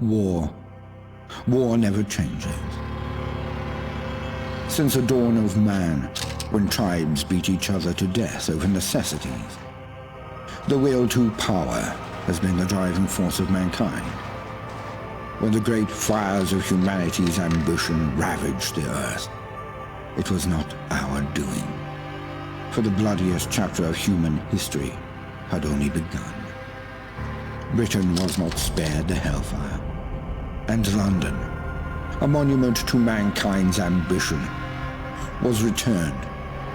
War. War never changes. Since the dawn of man, when tribes beat each other to death over necessities, the will to power has been the driving force of mankind. When the great fires of humanity's ambition ravaged the earth, it was not our doing, for the bloodiest chapter of human history had only begun. Britain was not spared the hellfire, and London, a monument to mankind's ambition, was returned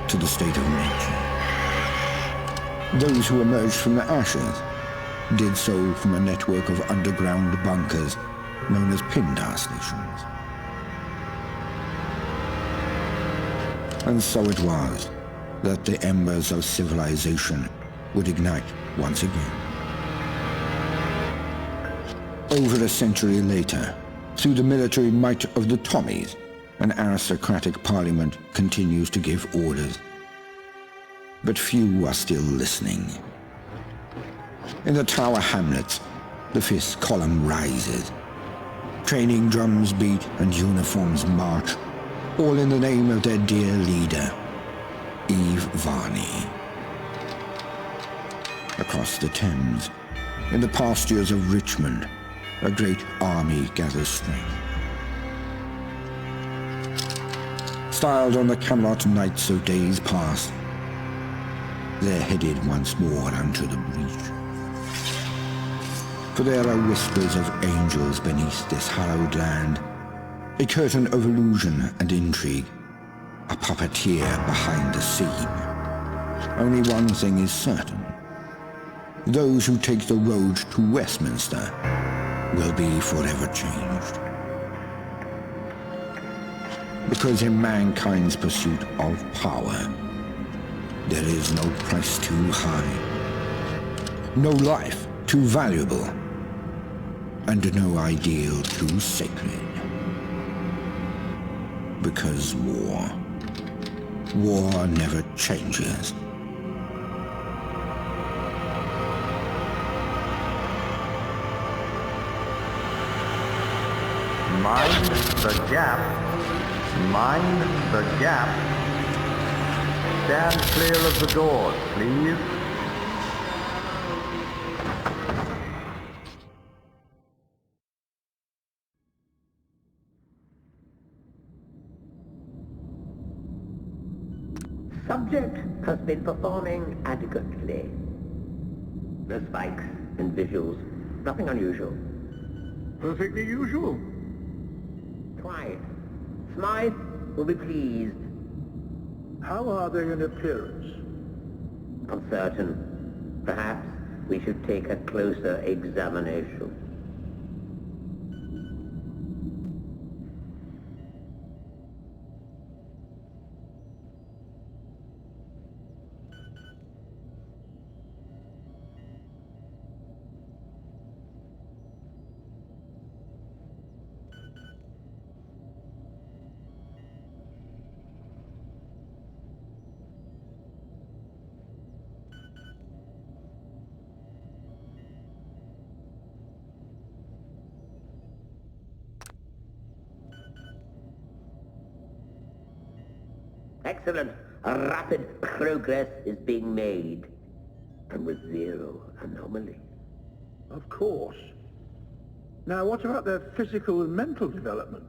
to the state of nature. Those who emerged from the ashes did so from a network of underground bunkers known as Pindar stations. And so it was that the embers of civilization would ignite once again. Over a century later, through the military might of the Tommies, an aristocratic parliament continues to give orders. But few are still listening. In the Tower Hamlets, the fifth column rises. Training drums beat and uniforms march, all in the name of their dear leader, Eve Varney. Across the Thames, in the pastures of Richmond, a great army gathers strength. Styled on the Camelot knights of days past, they're headed once more unto the breach. For there are whispers of angels beneath this hallowed land, a curtain of illusion and intrigue, a puppeteer behind the scene. Only one thing is certain. Those who take the road to Westminster will be forever changed. Because in mankind's pursuit of power, there is no price too high, no life too valuable, and no ideal too sacred. Because war never changes. Mind the gap. Mind the gap. Stand clear of the doors, please. Subject has been performing adequately. No spikes and visuals. Nothing unusual. Perfectly usual. Try it. Smythe will be pleased. How are they in appearance? Uncertain. Perhaps we should take a closer examination. Excellent. Rapid progress is being made. And with zero anomaly. Of course. Now, what about their physical and mental development?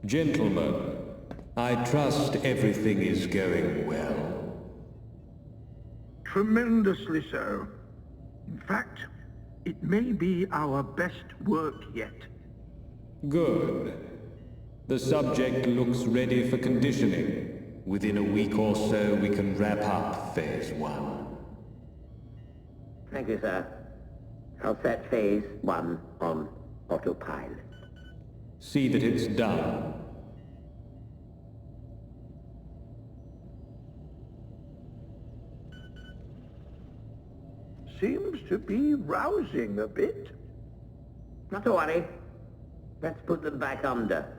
Gentlemen, I trust everything is going well. Tremendously so. In fact, it may be our best work yet. Good. The subject looks ready for conditioning. Within a week or so, we can wrap up Phase 1. Thank you, sir. I'll set Phase 1 on autopilot. See that it's done. Seems to be rousing a bit. Not to worry. Let's put them back under.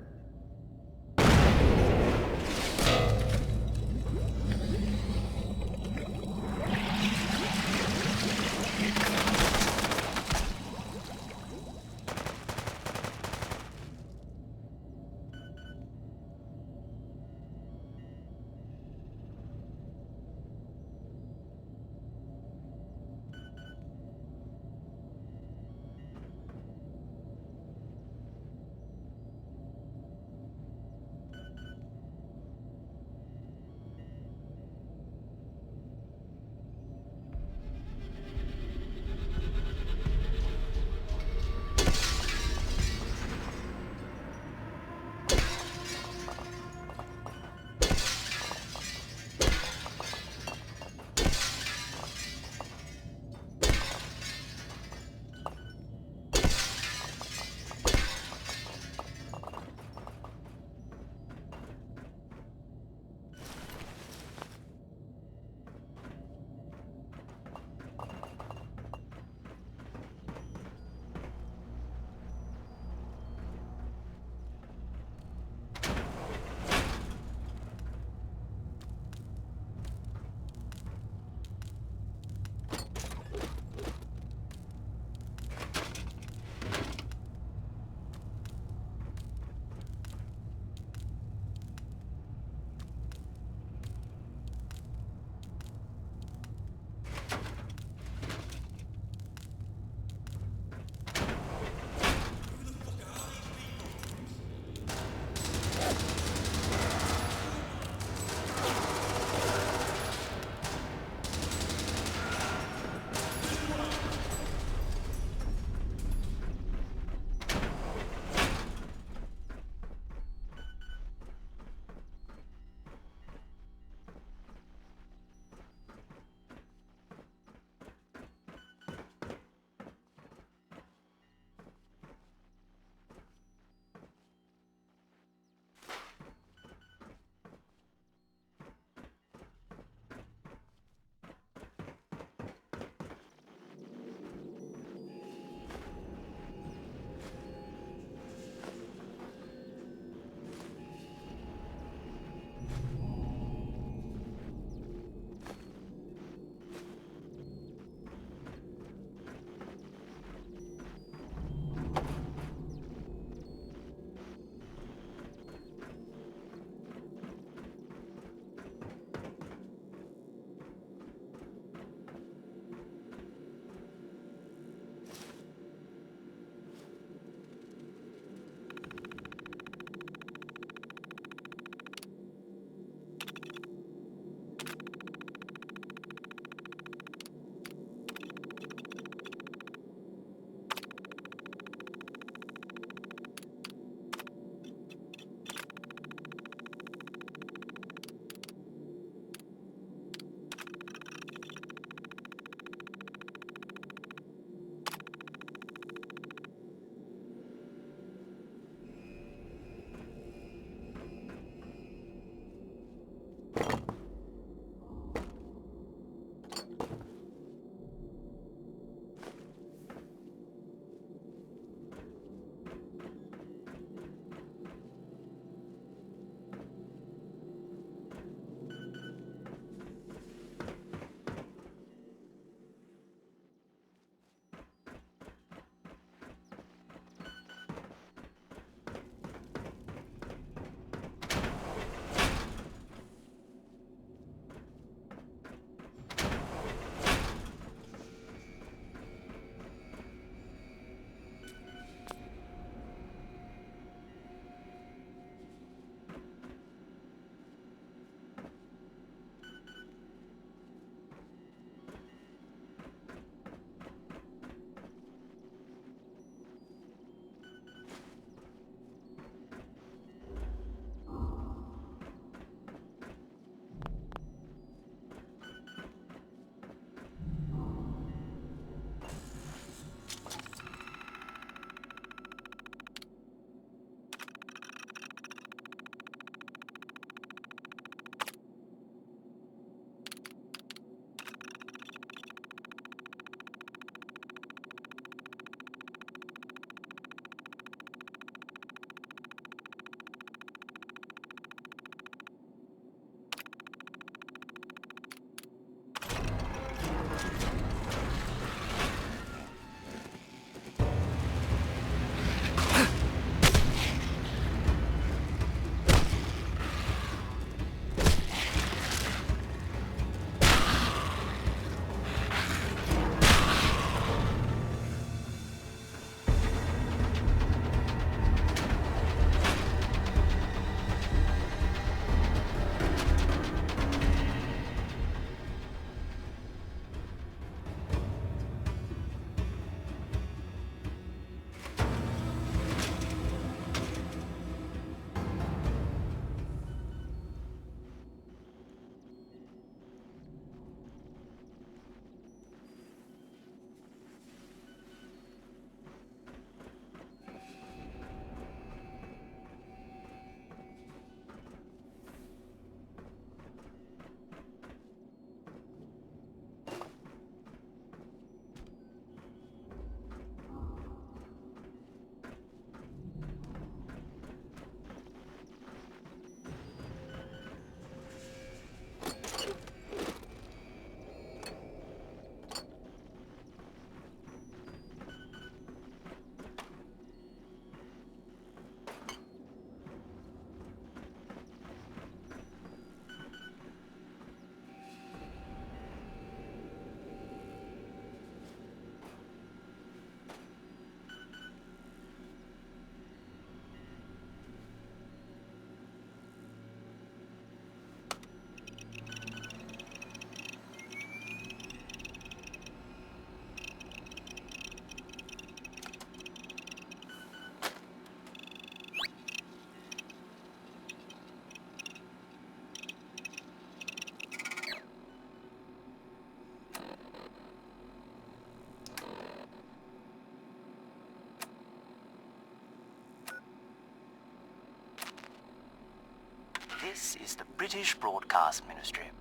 This is the British Broadcast Ministry.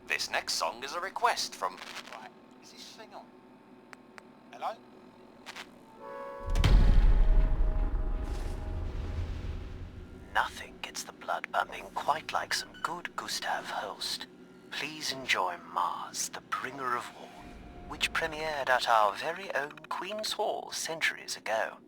This next song is a request from... Right, is this thing on? Hello? Nothing gets the blood pumping quite like some good Gustav Holst. Please enjoy Mars, the Bringer of War, which premiered at our very own Queen's Hall centuries ago.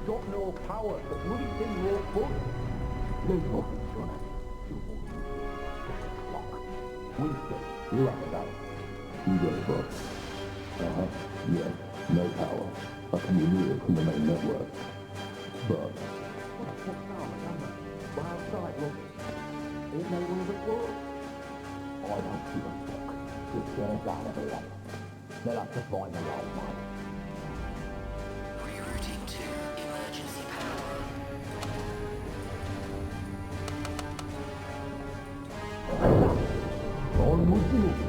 Got no power, the bloody thing won't fun. There's nothing gonna do. Clock. Winston, you have it out. You got it, boss. Yes, no power. I can be near from the main network. But... What's now, remember? Wild side, look. Ain't no one of the world. I don't give a fuck. Just get us out of here. They'll have to find the right one. Rerouting to emergency power. Almost moved.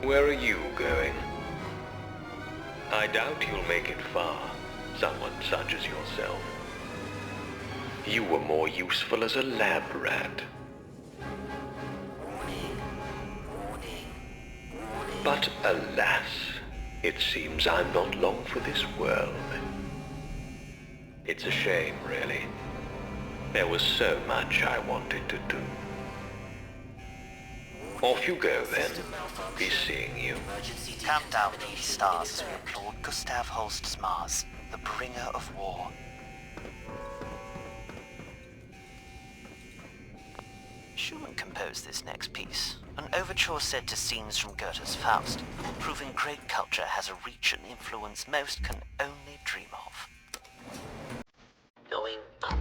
Where are you going? I doubt you'll make it far, someone such as yourself. You were more useful as a lab rat. But alas, it seems I'm not long for this world. It's a shame, really. There was so much I wanted to do. Off you go, then. Be seeing you. Count down these stars as we applaud Gustav Holst's Mars, the Bringer of War. Schumann composed this next piece, an overture said to scenes from Goethe's Faust, proving great culture has a reach and influence most can only dream of. Going up.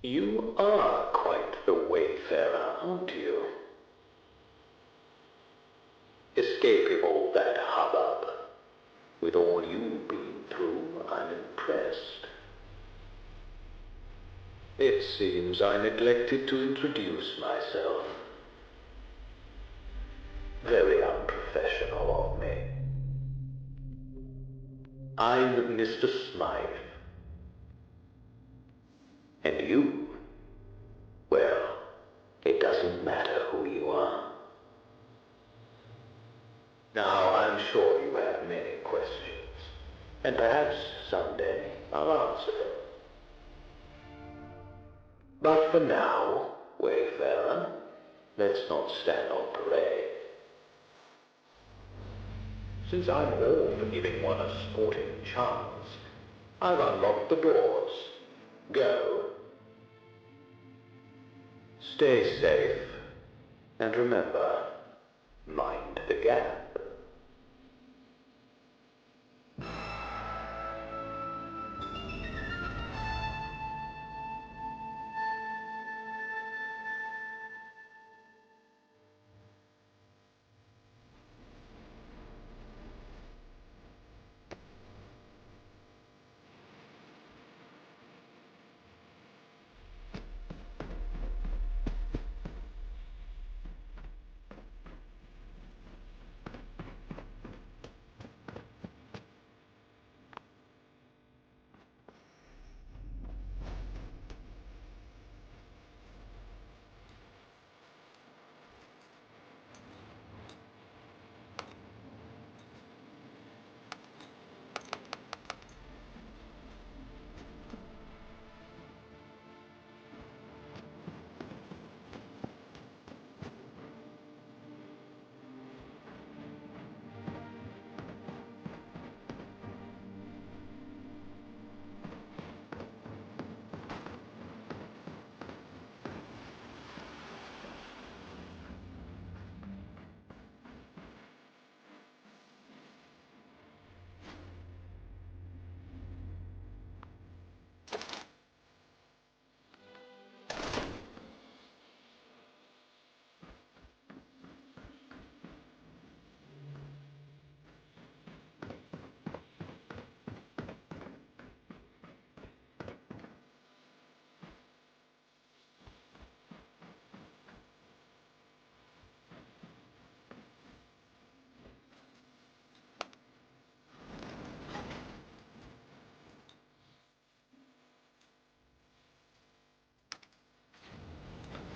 You are quite the wayfarer, aren't you? Escaping all that hubbub. With all you've been through, I'm impressed. seems I neglected to introduce myself. Very unprofessional of me. I'm Mr. Smythe. And you? Well, it doesn't matter who you are. Now, I'm sure you have many questions, and perhaps someday I'll answer them. But for now, Wayfarer, let's not stand on parade. Since I'm all for giving one a sporting chance, I've unlocked the doors. Go. Stay safe, and remember, mind the gap.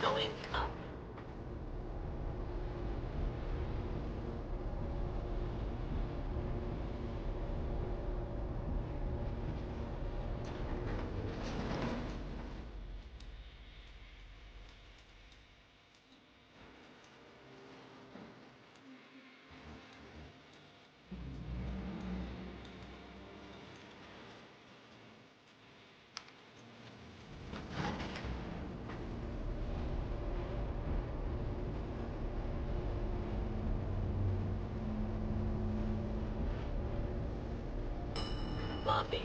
Going up. Lobby.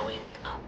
going up.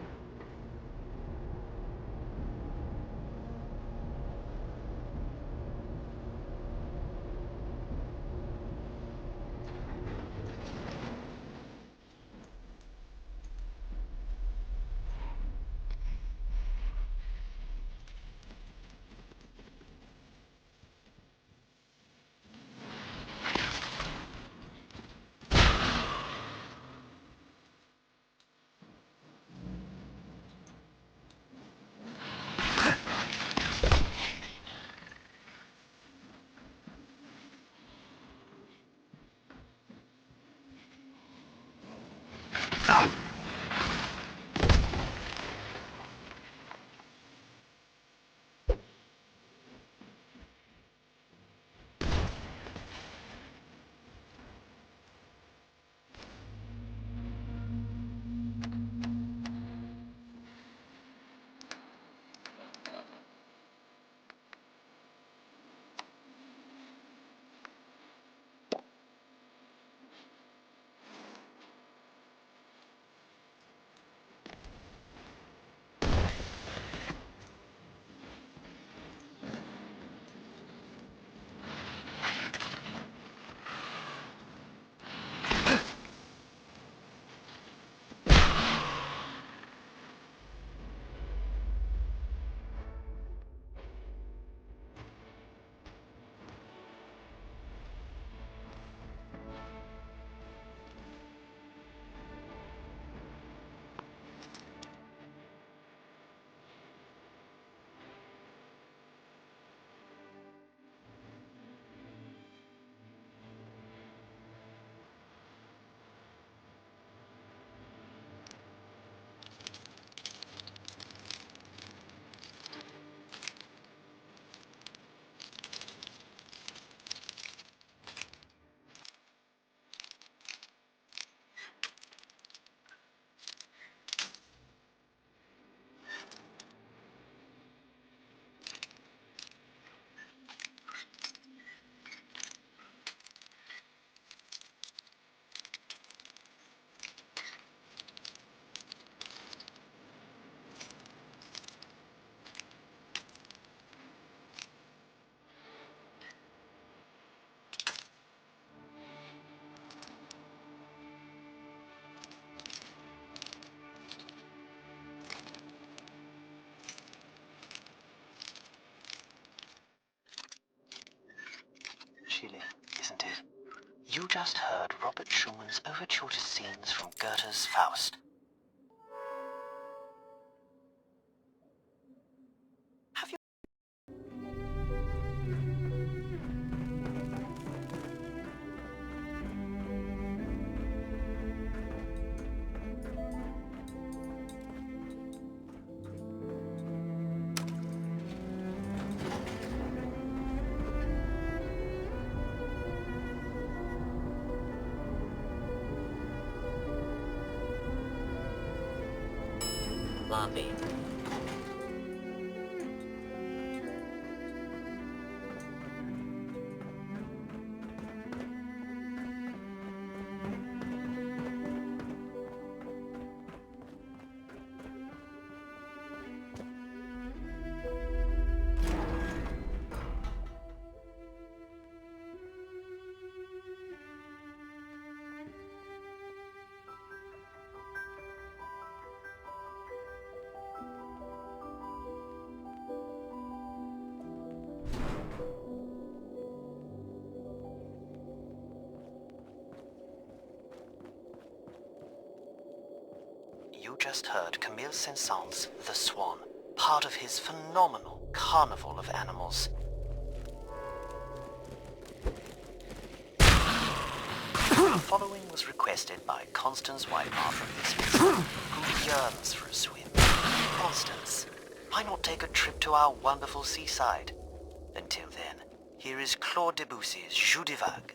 Chilling, isn't it? You just heard Robert Schumann's overture to scenes from Goethe's Faust. Have you... Lobby. You just heard Camille Saint-Saëns' The Swan, part of his phenomenal Carnival of Animals. The following was requested by Constance Whitemar from Lisbon, who yearns for a swim. Constance, why not take a trip to our wonderful seaside? Until then, here is Claude Debussy's Jeux de Vague.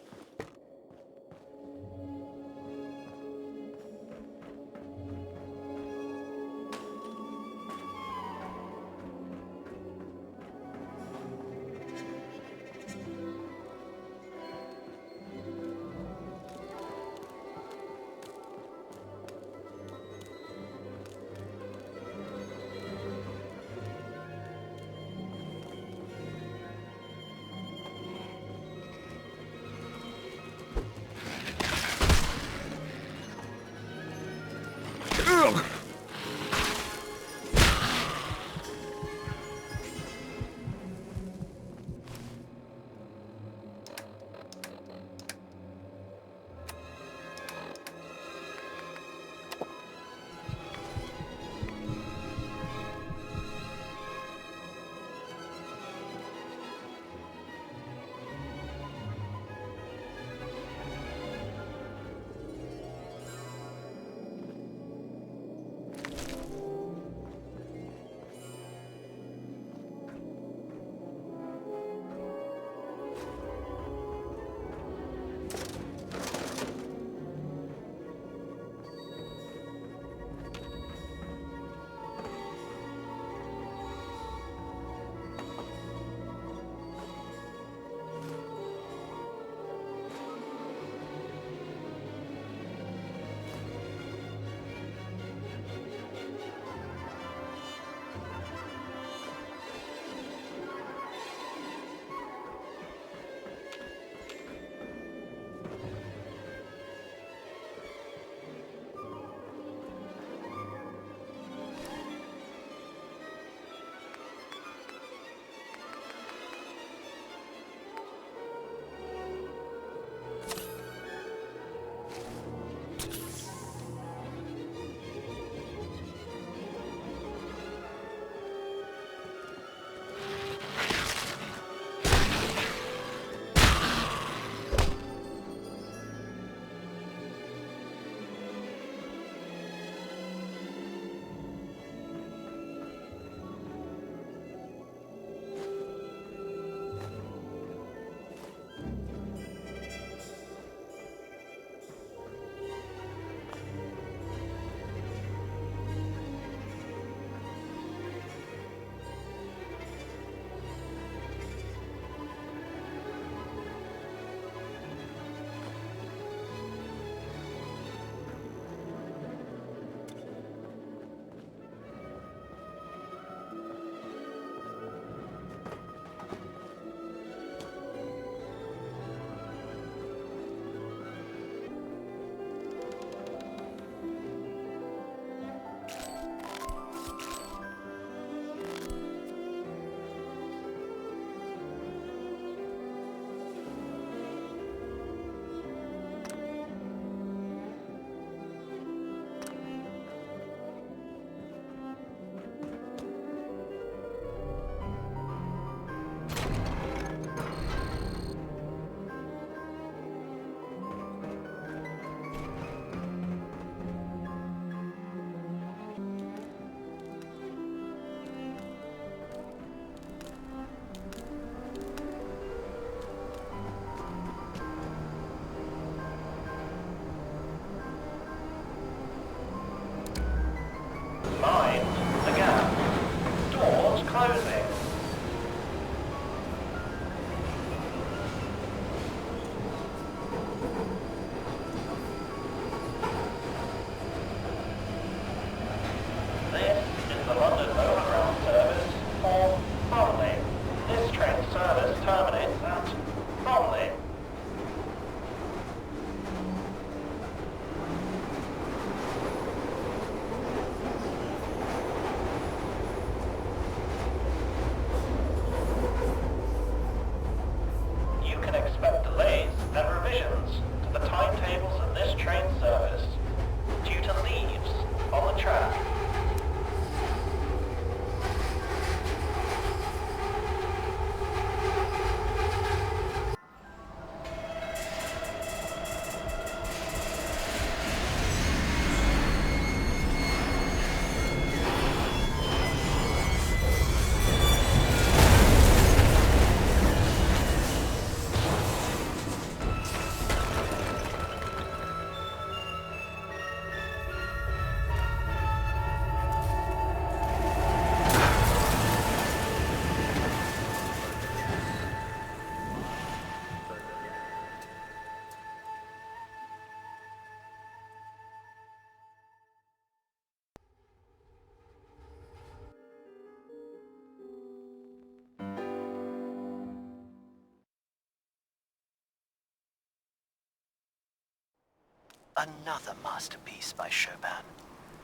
another masterpiece by Chopin.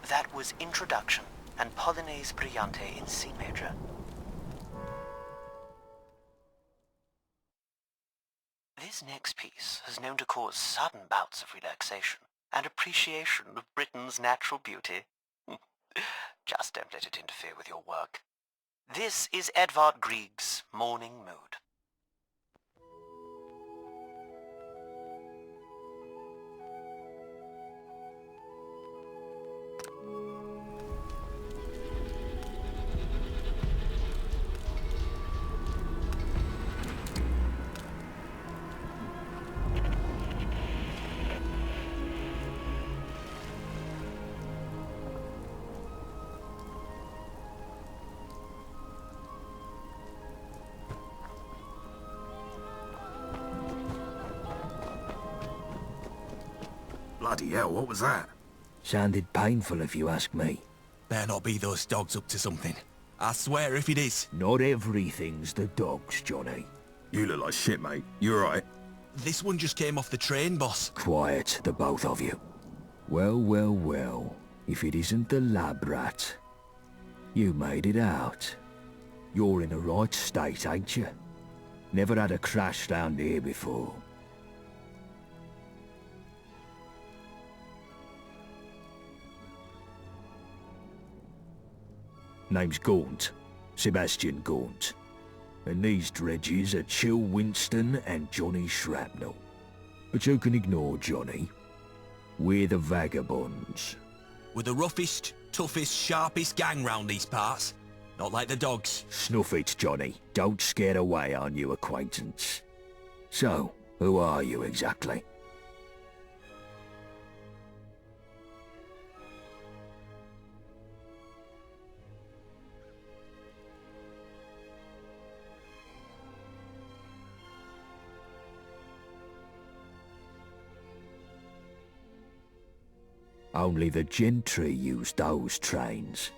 That was Introduction and Polonaise Brillante in C major. This next piece is known to cause sudden bouts of relaxation and appreciation of Britain's natural beauty. Just don't let it interfere with your work. This is Edvard Grieg's Morning Mood. Bloody hell, what was that? Sounded painful if you ask me. Better not be those dogs up to something. I swear if it is. Not everything's the dogs, Johnny. You look like shit, mate. You alright? This one just came off the train, boss. Quiet, the both of you. Well, well, well. If it isn't the lab rat. You made it out. You're in a right state, ain't you? Never had a crash round here before. Name's Gaunt. Sebastian Gaunt. And these dredges are Chill Winston and Johnny Shrapnel. But you can ignore Johnny. We're the Vagabonds. We're the roughest, toughest, sharpest gang round these parts. Not like the dogs. Snuff it, Johnny. Don't scare away our new acquaintance. So, who are you exactly? Only the gentry use those trains.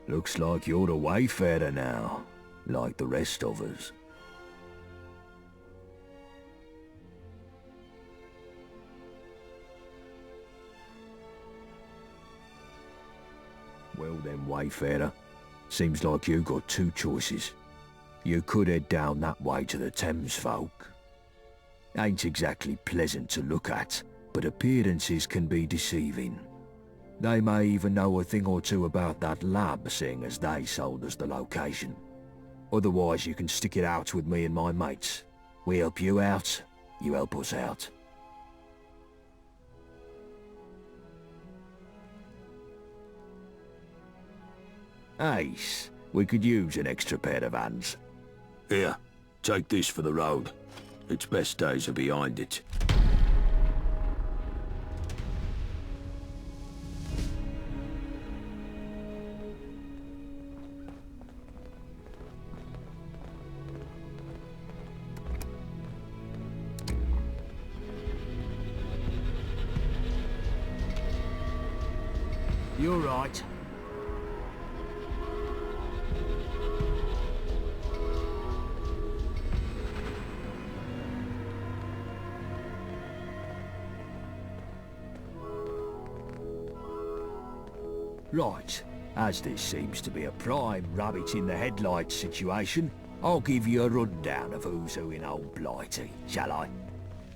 Looks like you're a wayfarer now, like the rest of us. Well then, wayfarer. Seems like you got two choices. You could head down that way to the Thames folk. Ain't exactly pleasant to look at, but appearances can be deceiving. They may even know a thing or two about that lab, seeing as they sold us the location. Otherwise, you can stick it out with me and my mates. We help you out, you help us out. Ace, we could use an extra pair of hands. Here, take this for the road. Its best days are behind it. You're right. Right, as this seems to be a prime rabbit in the headlights situation, I'll give you a rundown of who's who in Old Blighty, shall I?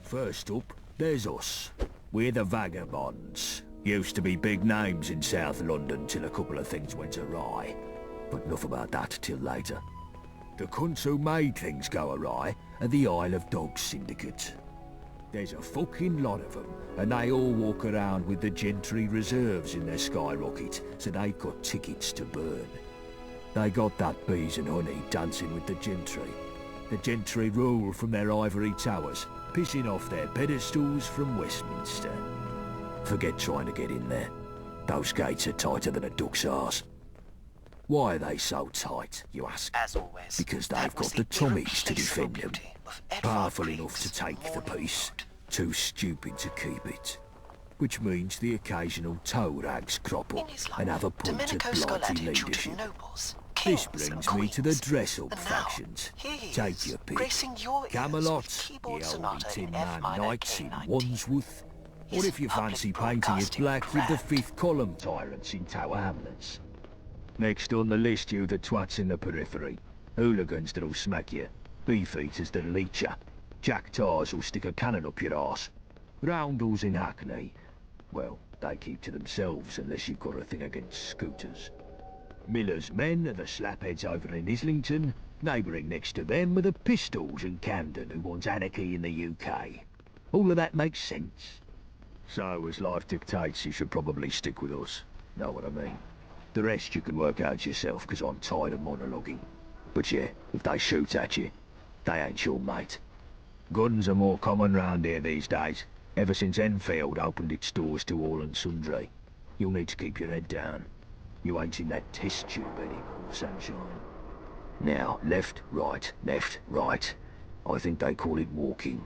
First up, there's us. We're the Vagabonds. Used to be big names in South London till a couple of things went awry. But enough about that till later. The cunts who made things go awry are the Isle of Dogs Syndicate. There's a fucking lot of them, and they all walk around with the gentry reserves in their skyrocket, so they've got tickets to burn. They got that bees and honey dancing with the gentry. The gentry rule from their ivory towers, pissing off their pedestals from Westminster. Forget trying to get in there. Those gates are tighter than a duck's arse. Why are they so tight, you ask? As always, because they've got the Tommies to defend them. Powerful enough to take the peace, too stupid to keep it. Which means the occasional toe rags crop up and have a point at blighty leadership. This brings me to the dress-up factions. Take your pick. Camelot, the old tin man knights in Wandsworth, Or if you fancy painting it black, you've the fifth column tyrants in Tower Hamlets. Next on the list, you the twats in the periphery. Hooligans that'll smack you. Beefeaters that'll eat ya. Jack tars will stick a cannon up your arse. Roundels in Hackney. Well, they keep to themselves unless you've got a thing against scooters. Miller's men are the slapheads over in Islington. Neighbouring next to them are the Pistols in Camden who want anarchy in the UK. All of that makes sense. So, as life dictates, you should probably stick with us. Know what I mean? The rest you can work out yourself, because I'm tired of monologuing. But yeah, if they shoot at you, they ain't your mate. Guns are more common round here these days, ever since Enfield opened its doors to all and sundry. You'll need to keep your head down. You ain't in that test tube anymore, sunshine. Now, left, right, left, right. I think they call it walking.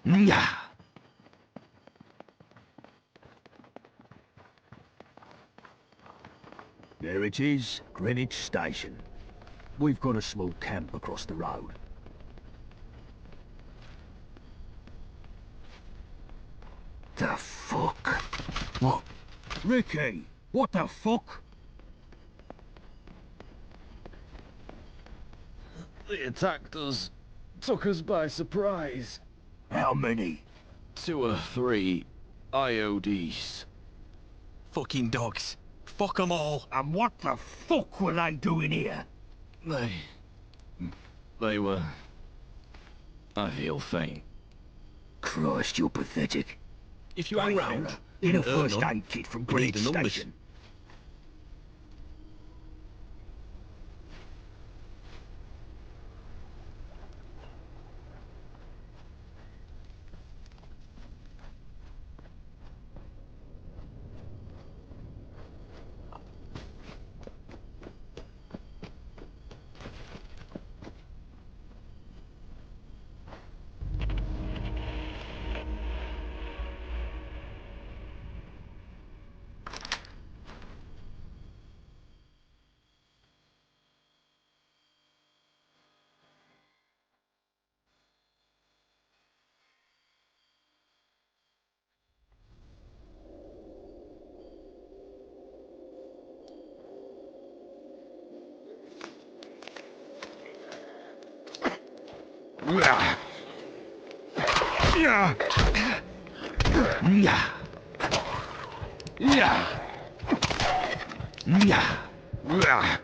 Yeah. There it is, Greenwich Station. We've got a small camp across the road. The fuck? What? Ricky, what the fuck? They attacked us. Took us by surprise. How many? 2 or 3 IODs. Fucking dogs. Fuck 'em all. And what the fuck were they doing here? They were... I feel faint. Christ, you're pathetic. If you hang round, In a hurt first none. aid kit from We need Greenwich the numbers. Station. Yeah. Yeah. Yeah. Yeah. Yeah.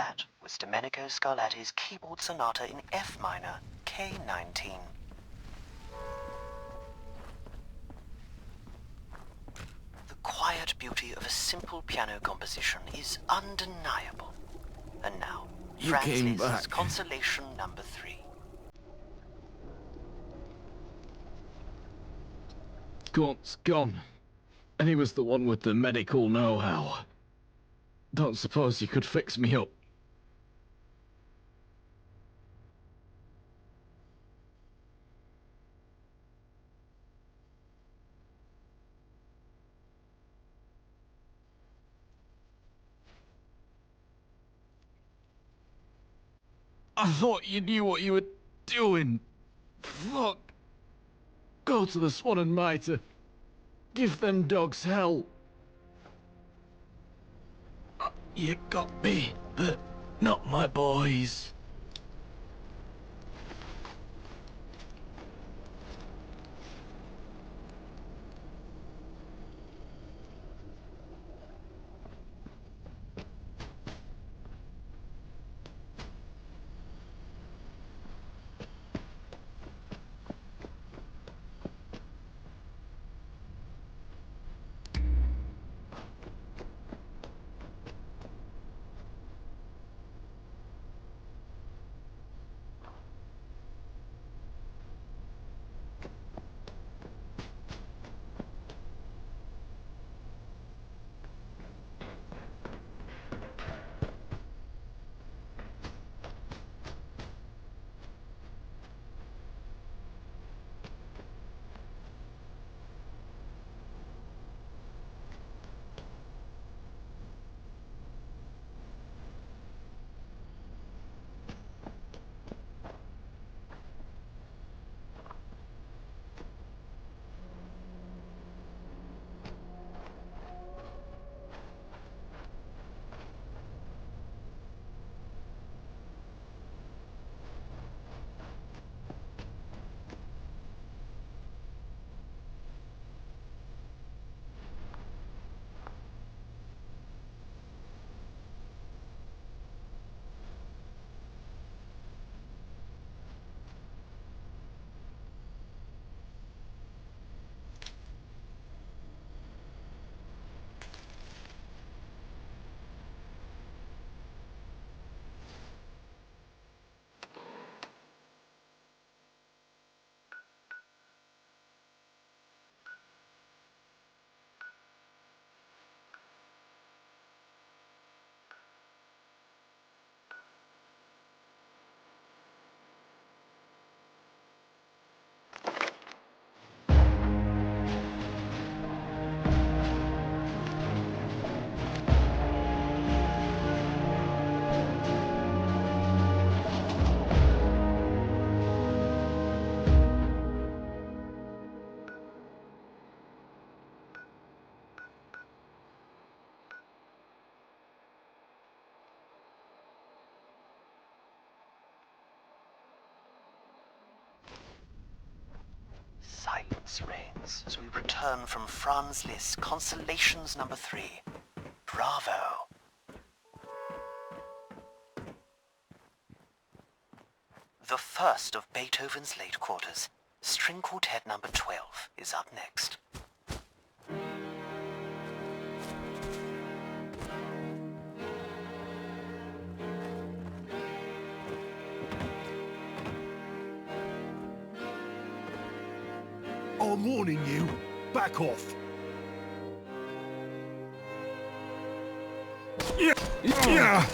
that was Domenico Scarlatti's keyboard sonata in F minor, K19. The quiet beauty of a simple piano composition is undeniable. And now, Franz's Consolation number 3. Gaunt's gone. And he was the one with the medical know-how. Don't suppose you could fix me up? I thought you knew what you were doing. Fuck. Go to the Swan and Mitre. Give them dogs hell. You got me, but not my boys. Silence reigns as we return from Franz Liszt's Consolations number 3. Bravo! The first of Beethoven's late quarters, String Quartet number 12, is up next. I'm warning you. Back off. Yeah. Yeah.